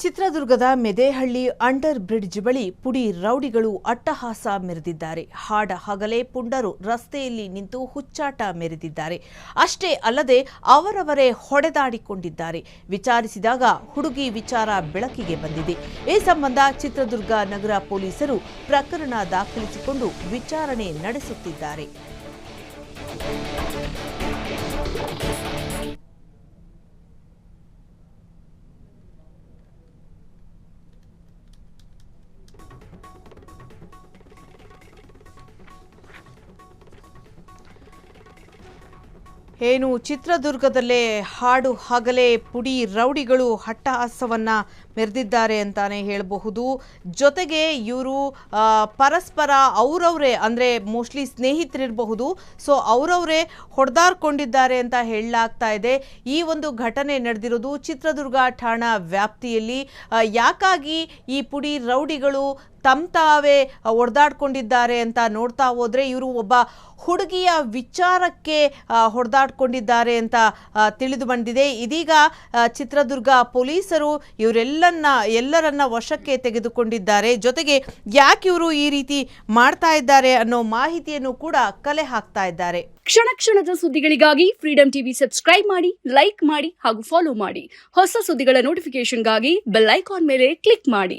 ಚಿತ್ರದುರ್ಗದ Medehalli under bridge ಬಳಿ ಪುಡಿ ರೌಡಿಗಳು ಅಟ್ಟಹಾಸ ಮೆರೆದಿದ್ದಾರೆ. ಹಾಡ ಹಗಲೇ ಪುಂಡರು ರಸ್ತೆಯಲ್ಲಿ ನಿಂತು ಹುಚ್ಚಾಟ ಮೆರೆದಿದ್ದಾರೆ. ಅಷ್ಟೇ ಅಲ್ಲದೆ ಅವರವರೇ ಹೊಡೆದಾಡಿಕೊಂಡಿದ್ದಾರೆ. ವಿಚಾರಿಸಿದಾಗ ಹುಡುಗಿ ವಿಚಾರ ಬೆಳಕಿಗೆ ಬಂದಿದೆ. ಈ ಸಂಬಂಧ ಚಿತ್ರದುರ್ಗ ನಗರ ಪೊಲೀಸರು ಪ್ರಕರಣ ದಾಖಲಿಸಿಕೊಂಡು ವಿಚಾರಣೆ ನಡೆಸುತ್ತಿದ್ದಾರೆ. ಚಿತ್ರದುರ್ಗದಲ್ಲೇ ಹಾಡು ಹಗಲೇ ಪುಡಿ ರೌಡಿಗಳು ಅಟ್ಟಹಾಸವನ್ನ ಮೆರೆದಿದ್ದಾರೆ ಅಂತಾನೆ ಹೇಳಬಹುದು. ಜೊತೆಗೆ ಇವರು ಪರಸ್ಪರ ಅವರವರೇ ಅಂದರೆ ಮೋಸ್ಟ್ಲಿ ಸ್ನೇಹಿತರಿರಬಹುದು, ಸೊ ಅವರವರೇ ಹೊಡೆದಾಡ್ಕೊಂಡಿದ್ದಾರೆ ಅಂತ ಹೇಳಲಾಗ್ತಾ ಇದೆ. ಈ ಒಂದು ಘಟನೆ ನಡೆದಿರೋದು ಚಿತ್ರದುರ್ಗ ಠಾಣಾ ವ್ಯಾಪ್ತಿಯಲ್ಲಿ. ಯಾಕಾಗಿ ಈ ಪುಡಿ ರೌಡಿಗಳು ತಾವೇ ಹೊಡೆದಾಡ್ಕೊಂಡಿದ್ದಾರೆ ಅಂತ ನೋಡ್ತಾ ಹೋದ್ರೆ ಇವರು ಒಬ್ಬ ಹುಡುಗಿಯ ವಿಚಾರಕ್ಕೆ ಹೊಡೆದಾಡ್ಕೊಂಡಿದ್ದಾರೆ ಅಂತ ತಿಳಿದು ಬಂದಿದೆ. ಇದೀಗ ಚಿತ್ರದುರ್ಗ ಪೊಲೀಸರು ಎಲ್ಲರನ್ನ ವಶಕ್ಕೆ ತೆಗೆದುಕೊಂಡಿದ್ದಾರೆ. ಜೊತೆಗೆ ಯಾಕೆ ಇವರು ಈ ರೀತಿ ಮಾಡ್ತಾ ಇದ್ದಾರೆ ಅನ್ನೋ ಮಾಹಿತಿಯನ್ನು ಕೂಡ ಕಲೆ ಹಾಕ್ತಾ ಇದ್ದಾರೆ. ಕ್ಷಣ ಕ್ಷಣದ ಸುದ್ದಿಗಳಿಗಾಗಿ ಫ್ರೀಡಂ ಟಿವಿ ಸಬ್ಸ್ಕ್ರೈಬ್ ಮಾಡಿ, ಲೈಕ್ ಮಾಡಿ ಹಾಗೂ ಫಾಲೋ ಮಾಡಿ. ಹೊಸ ಸುದ್ದಿಗಳ ನೋಟಿಫಿಕೇಶನ್ಗಾಗಿ ಬೆಲ್ ಐಕಾನ್ ಮೇಲೆ ಕ್ಲಿಕ್ ಮಾಡಿ.